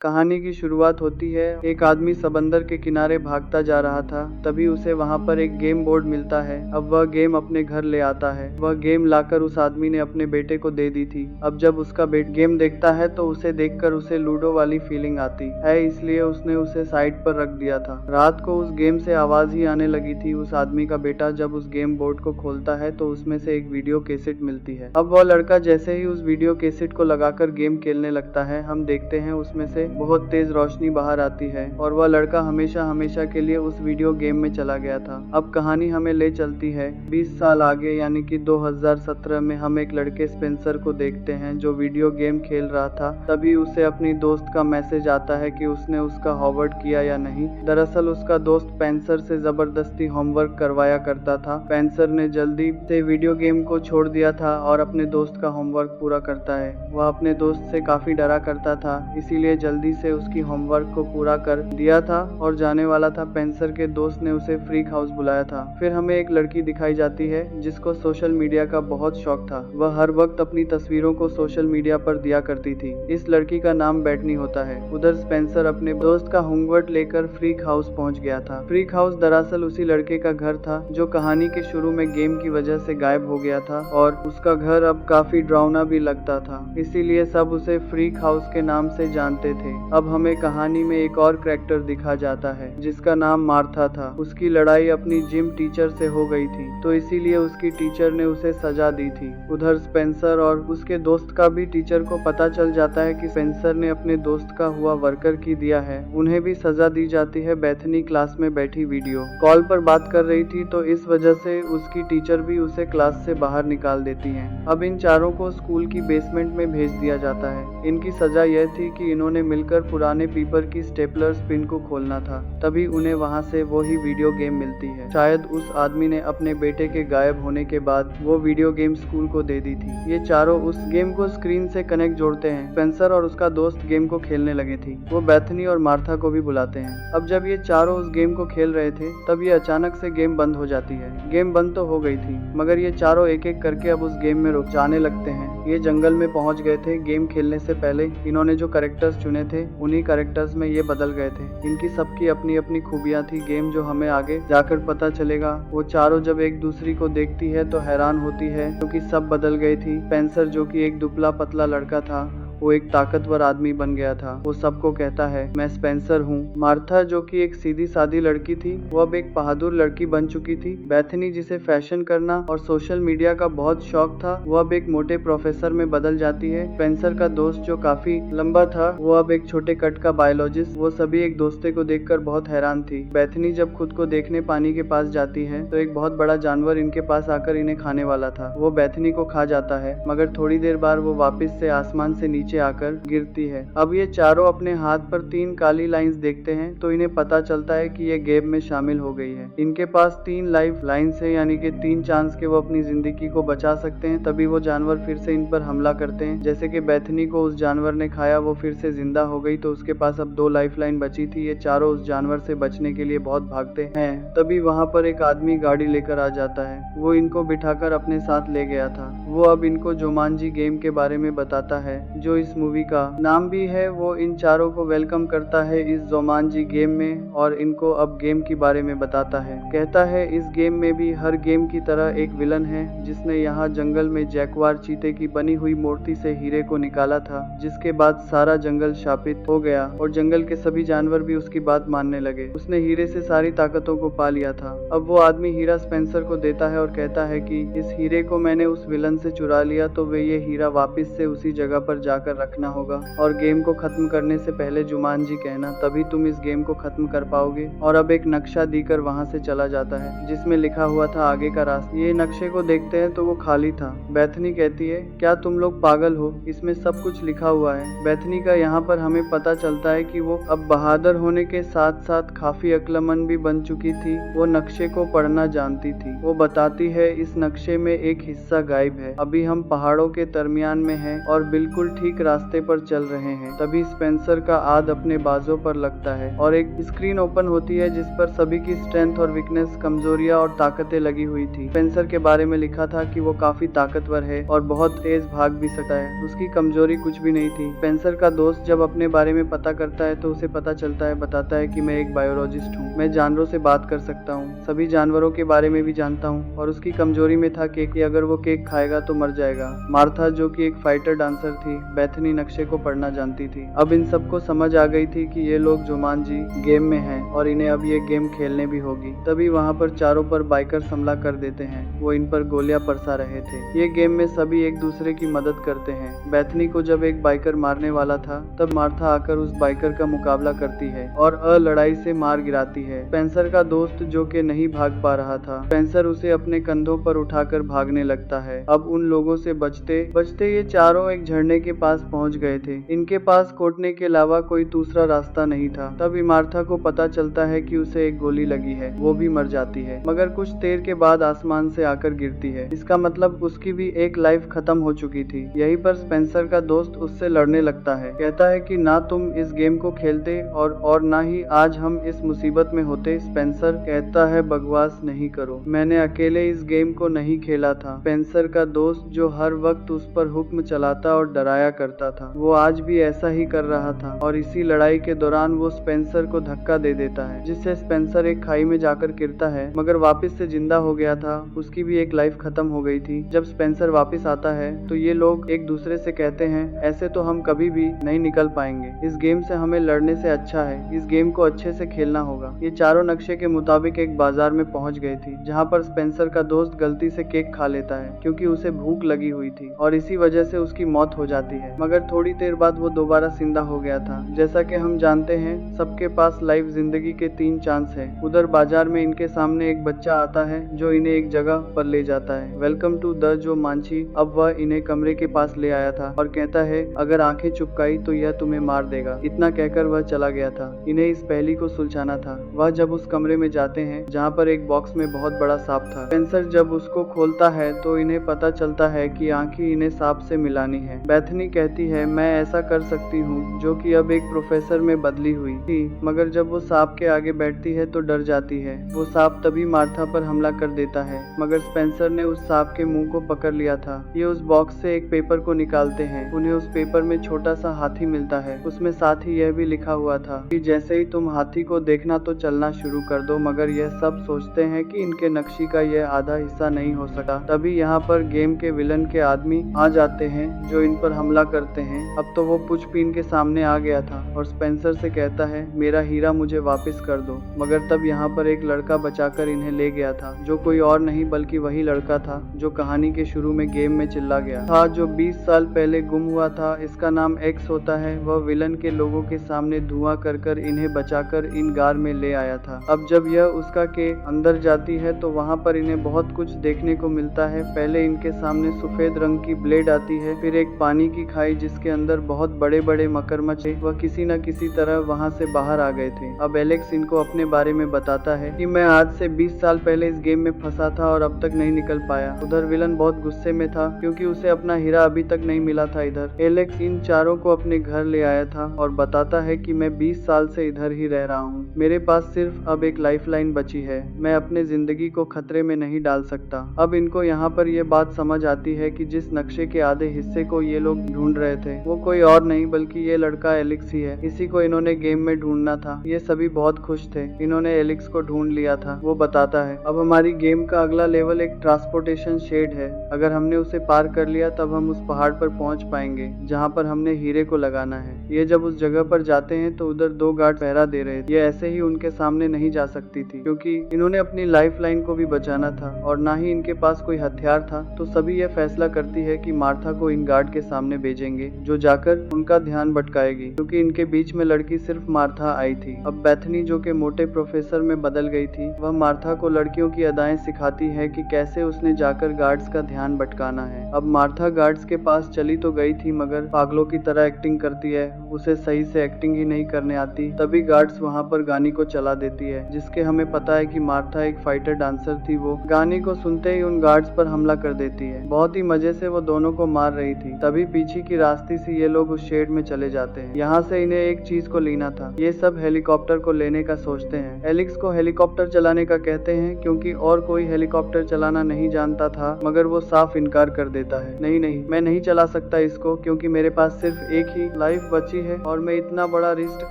कहानी की शुरुआत होती है। एक आदमी समंदर के किनारे भागता जा रहा था, तभी उसे वहां पर एक गेम बोर्ड मिलता है। अब वह गेम अपने घर ले आता है। वह गेम लाकर उस आदमी ने अपने बेटे को दे दी थी। अब जब उसका बेटा गेम देखता है तो उसे देखकर उसे लूडो वाली फीलिंग आती है, इसलिए उसने उसे साइड पर रख दिया था। रात को उस गेम से आवाज ही आने लगी थी। उस आदमी का बेटा जब उस गेम बोर्ड को खोलता है तो उसमें से एक वीडियो कैसेट मिलती है। अब वह लड़का जैसे ही उस वीडियो कैसेट को लगाकर गेम खेलने लगता है, हम देखते हैं उसमें से बहुत तेज रोशनी बाहर आती है और वह लड़का हमेशा हमेशा के लिए उस वीडियो गेम में चला गया था। अब कहानी हमें ले चलती है 20 साल आगे, यानी कि 2017 में। हम एक लड़के स्पेंसर को देखते हैं जो वीडियो गेम खेल रहा था। तभी उसे अपनी दोस्त का मैसेज आता है कि उसने उसका होमवर्क किया या नहीं। दरअसल उसका दोस्त पेंसर से जबरदस्ती होमवर्क करवाया करता था। पेंसर ने जल्दी से वीडियो गेम को छोड़ दिया था और अपने दोस्त का होमवर्क पूरा करता है। वह अपने दोस्त से काफी डरा करता था, इसीलिए जल्दी से उसकी होमवर्क को पूरा कर दिया था और जाने वाला था। पेंसर के दोस्त ने उसे फ्रीक हाउस बुलाया था। फिर हमें एक लड़की दिखाई जाती है जिसको सोशल मीडिया का बहुत शौक था। वह हर वक्त अपनी तस्वीरों को सोशल मीडिया पर दिया करती थी। इस लड़की का नाम बैटनी होता है। उधर स्पेंसर अपने दोस्त का होमवर्क लेकर फ्रीक हाउस पहुंच गया था। फ्रीक हाउस दरअसल उसी लड़के का घर था जो कहानी के शुरू में गेम की वजह से गायब हो गया था और उसका घर अब काफी डरावना भी लगता था, इसीलिए सब उसे फ्रीक हाउस के नाम से जानते थे। अब हमें कहानी में एक और कैरेक्टर दिखा जाता है जिसका नाम मार्था था। उसकी लड़ाई अपनी जिम टीचर से हो गई थी, तो इसीलिए उसकी टीचर ने उसे सजा दी थी। उधर स्पेंसर और उसके दोस्त का भी टीचर को पता चल जाता है कि स्पेंसर ने अपने दोस्त का हुआ वर्कर की दिया है। उन्हें भी सजा दी जाती है। बेथनी क्लास में बैठी वीडियो कॉल पर बात कर रही थी, तो इस वजह से उसकी टीचर भी उसे क्लास से बाहर निकाल देती है। अब इन चारों को स्कूल की बेसमेंट में भेज दिया जाता है। इनकी सजा यह थी कि इन्होंने मिलकर पुराने पेपर की स्टेपलर पिन को खोलना था, तभी उन्हें वहां से वो ही वीडियो गेम मिलती है। शायद उस आदमी ने अपने बेटे के गायब होने के बाद वो वीडियो गेम स्कूल को दे दी थी। ये चारों उस गेम को स्क्रीन से कनेक्ट जोड़ते हैं। स्पेंसर और उसका दोस्त गेम को खेलने लगे थे। वो बेथनी और मार्था को भी बुलाते हैं। अब जब ये चारों उस गेम को खेल रहे थे, तब ये अचानक से गेम बंद हो जाती है। गेम बंद तो हो गई थी, मगर ये चारों एक एक करके अब उस गेम में रुक जाने लगते हैं। ये जंगल में पहुंच गए थे। गेम खेलने से पहले इन्होंने जो कैरेक्टर्स चुने थे, उन्हीं कैरेक्टर्स में ये बदल गए थे। इनकी सबकी अपनी अपनी खूबियां थी। गेम जो हमें आगे जाकर पता चलेगा। वो चारों जब एक दूसरी को देखती है तो हैरान होती है, क्योंकि सब बदल गई थी। स्पेंसर जो कि एक दुबला पतला लड़का था, वो एक ताकतवर आदमी बन गया था। वो सबको कहता है मैं स्पेंसर हूँ। मार्था जो कि एक सीधी सादी लड़की थी, वो अब एक बहादुर लड़की बन चुकी थी। बेथनी जिसे फैशन करना और सोशल मीडिया का बहुत शौक था, वो अब एक मोटे प्रोफेसर में बदल जाती है। स्पेंसर का दोस्त जो काफी लंबा था, वो अब एक छोटे कट का बायोलॉजिस्ट। वो सभी एक दूसरे को देखकर बहुत हैरान थी। बेथनी जब खुद को देखने पानी के पास जाती है तो एक बहुत बड़ा जानवर इनके पास आकर इन्हें खाने वाला था। वो बेथनी को खा जाता है, मगर थोड़ी देर बाद वो वापस से आसमान से नीचे आकर गिरती है। अब ये चारों अपने हाथ पर 3 काली लाइंस देखते हैं, तो इन्हें पता चलता है कि ये गेम में शामिल हो गई है। इनके पास 3 लाइफ लाइंस है, यानी कि 3 चांस के वो अपनी जिंदगी को बचा सकते हैं। तभी वो जानवर फिर से इन पर हमला करते हैं। जैसे कि बेथनी को उस जानवर ने खाया, वो फिर से जिंदा हो गई, तो उसके पास अब 2 लाइफ लाइन बची थी। ये चारों उस जानवर से बचने के लिए बहुत भागते हैं। तभी वहाँ पर एक आदमी गाड़ी लेकर आ जाता है। वो इनको बिठाकर अपने साथ ले गया था। वो अब इनको जुमांजी गेम के बारे में बताता है, जो इस मूवी का नाम भी है। वो इन चारों को वेलकम करता है इस जुमांजी गेम में और इनको अब गेम के बारे में बताता है। कहता है इस गेम में भी हर गेम की तरह एक विलन है, जिसने यहाँ जंगल में जैगुआर चीते की बनी हुई मूर्ति से हीरे को निकाला था, जिसके बाद सारा जंगल शापित हो गया और जंगल के सभी जानवर भी उसकी बात मानने लगे। उसने हीरे से सारी ताकतों को पा लिया था। अब वो आदमी हीरा स्पेंसर को देता है और कहता है कि इस हीरे को मैंने उस विलन से चुरा लिया, तो वे ये हीरा वापस से उसी जगह पर जाकर रखना होगा और गेम को खत्म करने से पहले जुमांजी कहना, तभी तुम इस गेम को खत्म कर पाओगे। और अब एक नक्शा देकर वहां से चला जाता है, जिसमें लिखा हुआ था आगे का रास्ता। ये नक्शे को देखते हैं तो वो खाली था। बेथनी कहती है क्या तुम लोग पागल हो, इसमें सब कुछ लिखा हुआ है। बेथनी का यहाँ पर हमें पता चलता है कि वो अब बहादुर होने के साथ साथ काफी अक्लमंद भी बन चुकी थी। वो नक्शे को पढ़ना जानती थी। वो बताती है इस नक्शे में एक हिस्सा गायब है। अभी हम पहाड़ों के दरमियान में हैं और बिल्कुल ठीक एक रास्ते पर चल रहे हैं। तभी स्पेंसर का हाथ अपने बाजू पर लगता है और एक स्क्रीन ओपन होती है जिस पर सभी की स्ट्रेंथ और वीकनेस, कमजोरियां और ताकतें लगी हुई थी। स्पेंसर के बारे में लिखा था कि वो काफी ताकतवर है और बहुत तेज भाग भी सकता है। उसकी कमजोरी कुछ भी नहीं थी। स्पेंसर का दोस्त जब अपने बारे में पता करता है तो उसे पता चलता है, बताता है कि मैं एक बायोलॉजिस्ट हूँ, मैं जानवरों से बात कर सकता हूँ, सभी जानवरों के बारे में भी जानता हूँ। और उसकी कमजोरी में था केक, कि अगर वो केक खाएगा तो मर जाएगा। मार्था जो कि एक फाइटर डांसर थी, बेथनी नक्शे को पढ़ना जानती थी। अब इन सबको समझ आ गई थी कि ये लोग जुमांजी गेम में हैं और इन्हें अब ये गेम खेलने भी होगी। तभी वहाँ पर चारों पर बाइकर हमला कर देते हैं। वो इन पर गोलियां बरसा रहे थे। ये गेम में सभी एक दूसरे की मदद करते हैं। बेथनी को जब एक बाइकर मारने वाला था तब मार्था आकर उस बाइकर का मुकाबला करती है और लड़ाई से मार गिराती है। स्पेंसर का दोस्त जो कि नहीं भाग पा रहा था, स्पेंसर उसे अपने कंधों पर उठाकर भागने लगता है। अब उन लोगों से बचते बचते ये चारों एक झरने के पास पहुंच गए थे। इनके पास कोटने के अलावा कोई दूसरा रास्ता नहीं था। तब मार्था को पता चलता है कि उसे एक गोली लगी है, वो भी मर जाती है, मगर कुछ देर के बाद आसमान से आकर गिरती है। इसका मतलब उसकी भी एक लाइफ खत्म हो चुकी थी। यहीं पर स्पेंसर का दोस्त उससे लड़ने लगता है, कहता है कि ना तुम इस गेम को खेलते और ना ही आज हम इस मुसीबत में होते। स्पेंसर कहता है बकवास नहीं करो, मैंने अकेले इस गेम को नहीं खेला था। स्पेंसर का दोस्त जो हर वक्त उस पर हुक्म चलाता और डराया करता था, वो आज भी ऐसा ही कर रहा था। और इसी लड़ाई के दौरान वो स्पेंसर को धक्का दे देता है, जिससे स्पेंसर एक खाई में जाकर गिरता है, मगर वापस से जिंदा हो गया था। उसकी भी एक लाइफ खत्म हो गई थी। जब स्पेंसर वापस आता है तो ये लोग एक दूसरे से कहते हैं, ऐसे तो हम कभी भी नहीं निकल पाएंगे, इस गेम से हमें लड़ने से अच्छा है इस गेम को अच्छे से खेलना होगा। ये चारों नक्शे के मुताबिक एक बाजार में पहुंच गए थी, जहाँ पर स्पेंसर का दोस्त गलती से केक खा लेता है क्योंकि उसे भूख लगी हुई थी और इसी वजह से उसकी मौत हो जाती है। मगर थोड़ी देर बाद वो दोबारा जिंदा हो गया था। जैसा कि हम जानते हैं सबके पास लाइफ जिंदगी के 3 चांस है। उधर बाजार में इनके सामने एक बच्चा आता है जो इन्हें एक जगह पर ले जाता है। वेलकम टू द जो मांची। अब वह इन्हें कमरे के पास ले आया था और कहता है अगर आंखें चुपकाई तो यह तुम्हें मार देगा। इतना कहकर वह चला गया था। इन्हें इस पहेली को सुलझाना था। वह जब उस कमरे में जाते हैं जहाँ पर एक बॉक्स में बहुत बड़ा सांप था। स्पेंसर जब उसको खोलता है तो इन्हें पता चलता है कि आंखें इन्हें सांप से मिलानी है। बेथनी कहती है मैं ऐसा कर सकती हूँ, जो कि अब एक प्रोफेसर में बदली हुई थी, मगर जब वो सांप के आगे बैठती है तो डर जाती है। वो सांप तभी मार्था पर हमला कर देता है, मगर स्पेंसर ने उस सांप के मुंह को पकड़ लिया था। ये उस बॉक्स से एक पेपर को निकालते हैं। उन्हें उस पेपर में छोटा सा हाथी मिलता है। उसमें साथ ही यह भी लिखा हुआ था कि जैसे ही तुम हाथी को देखना तो चलना शुरू कर दो, मगर यह सब सोचते हैं कि इनके नक्शे का यह आधा हिस्सा नहीं हो सका। तभी यहाँ पर गेम के विलन के आदमी आ जाते हैं जो इन पर हमला करते हैं। अब तो वो पुचपीन के सामने आ गया था और स्पेंसर से कहता है मेरा हीरा मुझे वापस कर दो, मगर तब यहाँ पर एक लड़का बचाकर इन्हें ले गया था, जो कोई और नहीं बल्कि वही लड़का था जो कहानी के शुरू में गेम में चिल्ला गया था, जो 20 साल पहले गुम हुआ था। इसका नाम एक्स होता है। वह विलन के लोगों के सामने धुआं कर इन्हें बचाकर इन गार में ले आया था। अब जब यह उसका के अंदर जाती है तो वहाँ पर इन्हें बहुत कुछ देखने को मिलता है। पहले इनके सामने सफेद रंग की ब्लेड आती है, फिर एक पानी की खाई जिसके अंदर बहुत बड़े बड़े मगरमच्छ थे। वह किसी न किसी तरह वहाँ से बाहर आ गए थे। अब एलेक्स इनको अपने बारे में बताता है कि मैं आज से 20 साल पहले इस गेम में फंसा था और अब तक नहीं निकल पाया। उधर विलन बहुत गुस्से में था क्योंकि उसे अपना हीरा अभी तक नहीं मिला था। इधर एलेक्स इन चारों को अपने घर ले आया था और बताता है कि मैं 20 साल से इधर ही रह रहा हूँ। मेरे पास सिर्फ अब एक लाइफलाइन बची है। मैं अपने जिंदगी को खतरे में नहीं डाल सकता। अब इनको यहाँ पर यह बात समझ आती है कि जिस नक्शे के आधे हिस्से को ये लोग ढूंढ रहे थे वो कोई और नहीं बल्कि ये लड़का एलेक्स ही है। इसी को इन्होंने गेम में ढूंढना था। ये सभी बहुत खुश थे। इन्होंने एलेक्स को ढूंढ लिया था। वो बताता है अब हमारी गेम का अगला लेवल एक ट्रांसपोर्टेशन शेड है। अगर हमने उसे पार कर लिया तब हम उस पहाड़ पर पहुंच पाएंगे जहाँ पर हमने हीरे को लगाना है। ये जब उस जगह पर जाते हैं तो उधर 2 गार्ड पहरा दे रहे थे। ये ऐसे ही उनके सामने नहीं जा सकती थी क्योंकि इन्होंने अपनी लाइफलाइन को भी बचाना था और ना ही इनके पास कोई हथियार था। तो सभी यह फैसला करती है कि मार्था को इन गार्ड के सामने भेजेंगे जो जाकर उनका ध्यान भटकाएगी, क्योंकि इनके बीच में लड़की सिर्फ मार्था आई थी। अब बेथनी जो के मोटे प्रोफेसर में बदल गई थी, वह मार्था को लड़कियों की अदाएं सिखाती है कि कैसे उसने जाकर गार्ड्स का ध्यान भटकाना है। अब मार्था गार्ड्स के पास चली तो गई थी मगर पागलों की तरह एक्टिंग करती है। उसे सही से एक्टिंग ही नहीं करने आती। तभी गार्ड्स वहाँ पर गाने को चला देती है जिसके हमें पता है कि मार्था एक फाइटर डांसर थी। वो गाने को सुनते ही उन गार्ड्स पर हमला कर देती है। बहुत ही मजे से वो दोनों को मार रही थी। तभी पीछे पीछे की रास्ते से ये लोग उस शेड में चले जाते हैं। यहाँ से इन्हें एक चीज को लेना था। ये सब हेलीकॉप्टर को लेने का सोचते हैं। एलेक्स को हेलीकॉप्टर चलाने का कहते हैं क्योंकि और कोई हेलीकॉप्टर चलाना नहीं जानता था, मगर वो साफ इनकार कर देता है। नहीं नहीं, मैं नहीं चला सकता इसको, क्योंकि मेरे पास सिर्फ एक ही लाइफ बची है और मैं इतना बड़ा रिस्क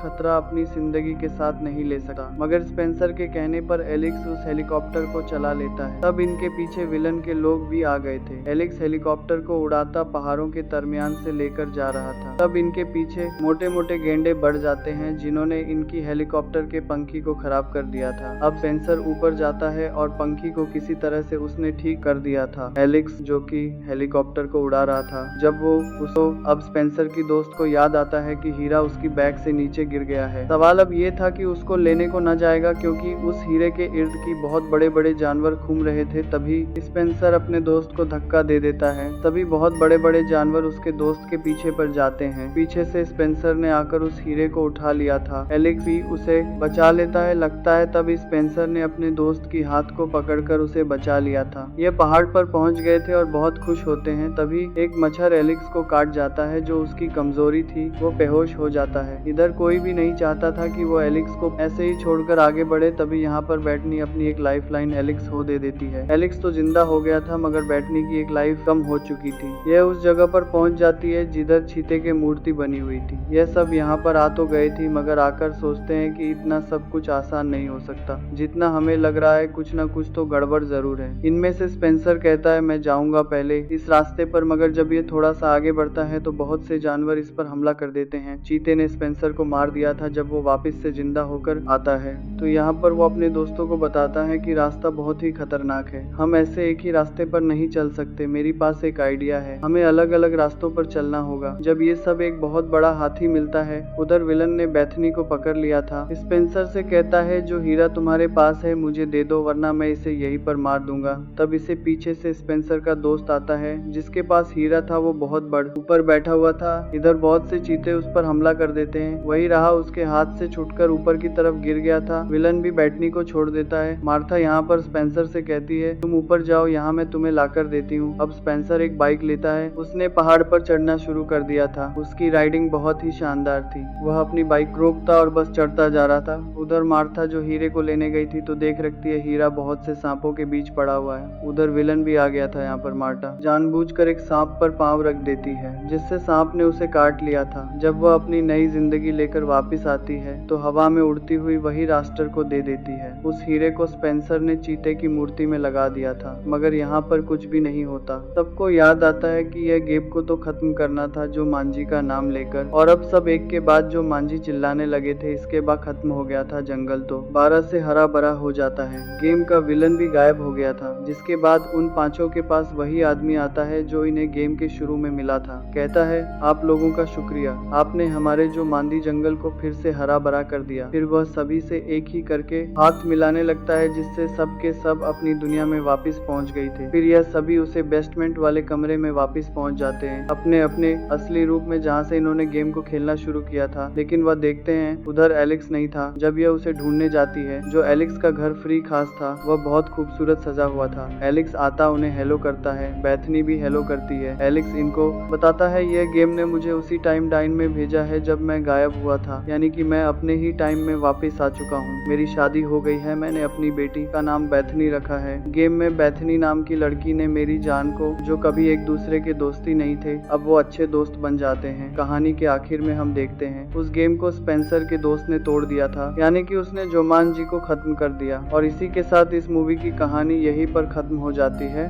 खतरा अपनी जिंदगी के साथ नहीं ले सकता। मगर स्पेंसर के कहने पर एलेक्स उस हेलीकॉप्टर को चला लेता है। तब इनके पीछे विलन के लोग भी आ गए थे। एलेक्स हेलीकॉप्टर को उड़ाता पहाड़ों के दरमियान से लेकर जा रहा था। तब इनके पीछे मोटे मोटे गेंडे बढ़ जाते हैं, जिन्होंने इनकी हेलीकॉप्टर के पंखी को खराब कर दिया था। अब स्पेंसर ऊपर जाता है और पंखी को किसी तरह से उसने ठीक कर दिया था। एलेक्स जो कि हेलीकॉप्टर को उड़ा रहा था, जब वो उसको अब स्पेंसर की दोस्त को याद आता है कि हीरा उसकी बैग से नीचे गिर गया है। सवाल अब ये था कि उसको लेने को न जाएगा, क्योंकि उस हीरे के इर्द की बहुत बड़े बड़े जानवर घूम रहे थे। तभी स्पेंसर अपने दोस्त को धक्का दे देता है। तभी बहुत बड़े बड़े जानवर उसके दोस्त के पीछे पर जाते हैं। पीछे से स्पेंसर ने आकर उस हीरे को उठा लिया था। एलेक्स भी उसे बचा लेता है लगता है। तब स्पेंसर ने अपने दोस्त की हाथ को पकड़कर उसे बचा लिया था। ये पहाड़ पर पहुंच गए थे और बहुत खुश होते हैं। तभी एक मच्छर एलेक्स को काट जाता है, जो उसकी कमजोरी थी। वो बेहोश हो जाता है। इधर कोई भी नहीं चाहता था कि वो एलेक्स को ऐसे ही छोड़कर आगे बढ़े। तभी यहाँ पर बैटनी अपनी एक लाइफ लाइन एलेक्स को दे देती है। एलेक्स तो जिंदा हो गया था, मगर बैटनी की एक लाइफ कम हो चुकी थी। यह उस जगह पर पहुंच जाती है जिधर चीते की मूर्ति बनी हुई थी। यह सब यहाँ पर आ तो गए थी, मगर आकर सोचते हैं कि इतना सब कुछ आसान नहीं हो सकता। जितना हमें लग रहा है, कुछ न कुछ तो गड़बड़ जरूर है। इनमें से स्पेंसर कहता है मैं जाऊंगा पहले इस रास्ते पर, मगर जब ये थोड़ा सा आगे बढ़ता है तो बहुत से जानवर इस पर हमला कर देते हैं। चीते ने स्पेंसर को मार दिया था जब वो वापस से जिंदा होकर आता है। तो यहाँ पर वो अपने दोस्तों को बताता है कि रास्ता बहुत ही खतरनाक है। हम ऐसे एक ही रास्ते पर नहीं चल सकते। मेरी पास एक आइडिया है, हमें अलग अलग रास्तों पर चलना होगा। जब ये सब एक बहुत बड़ा हाथी मिलता है। उधर विलन ने बैथनी को पकड़ लिया था। स्पेंसर से कहता है जो हीरा तुम्हारे पास है मुझे दे दो, वरना मैं इसे यहीं पर मार दूंगा। तब इसे पीछे से स्पेंसर का दोस्त आता है, जिसके पास हीरा था। वो बहुत बड़ ऊपर बैठा हुआ था। इधर बहुत से चीते उस पर हमला कर देते हैं। वही रहा, उसके हाथ से छूटकर ऊपर की तरफ गिर गया था। विलन भी बैटनी को छोड़ देता है। मार्था यहाँ पर स्पेंसर से कहती है तुम ऊपर जाओ, यहाँ मैं तुम्हें लाकर देती हूँ। अब स्पेंसर एक बाइक लेता है। उसने पहाड़ पर चढ़ना शुरू कर दिया था। उसकी राइडिंग बहुत ही शानदार थी। वह अपनी बाइक रोकता और बस चढ़ता जा रहा था। उधर मार्था जो हीरे को लेने गई थी तो देख रखती है हीरा बहुत से सांपों के बीच पड़ा हुआ है। उधर विलन भी आ गया था। यहाँ पर मार्था जानबूझकर एक सांप पर पांव रख देती है, जिससे सांप ने उसे काट लिया था। जब वह अपनी नई जिंदगी लेकर वापस आती है तो हवा में उड़ती हुई वही रास्टर को दे देती है। उस हीरे को स्पेंसर ने चीते की मूर्ति में लगा दिया था, मगर यहाँ पर कुछ भी नहीं होता। सबको याद आता है कि यह गेम को तो खत्म करना था जो मांझी का नाम लेकर, और अब सब एक के बाद जो मांझी चिल्लाने लगे थे। इसके बाद खत्म हो गया था जंगल, तो 12 से हरा भरा हो जाता है। गेम का विलन भी गायब हो गया था। जिसके बाद उन पांचों के पास वही आदमी आता है जो इन्हें गेम के शुरू में मिला था। कहता है आप लोगों का शुक्रिया, आपने हमारे जो मांदी जंगल को फिर से हरा भरा कर दिया। फिर वह सभी से एक ही करके हाथ मिलाने लगता है, जिससे सब के सब अपनी दुनिया में वापस पहुंच गई थे। फिर यह सभी उसे बेस्टमेंट वाले कमरे में वापस पहुंच जाते हैं, अपने अपने असली रूप में, जहाँ से इन्होंने गेम को खेलना शुरू किया था। लेकिन वह देखते हैं उधर एलेक्स नहीं था। जब यह उसे ढूंढने जाती है, जो एलेक्स का घर फ्री खास था, वह बहुत खूबसूरत सजा हुआ था। एलेक्स आता उन्हें हेलो करता है। बैथनी भी हेलो करती है। एलेक्स इनको बताता है यह गेम ने मुझे उसी टाइम लाइन में भेजा है जब मैं गायब हुआ था, यानी कि मैं अपने ही टाइम में वापस आ चुका हूँ। मेरी शादी हो गई है। मैंने अपनी बेटी का नाम बैथनी रखा है। गेम में बैथनी नाम की लड़की ने मेरी जान को, जो कभी एक दूसरे के दोस्ती नहीं थे, अब वो अच्छे दोस्त बन जाते हैं। कहानी के आखिर में हम देखते हैं उस गेम को स्पेंसर के दोस्त ने तोड़ दिया था, यानी कि उसने जुमांजी को खत्म कर दिया। और इसी के साथ इस मूवी की कहानी यहीं पर खत्म हो जाती है।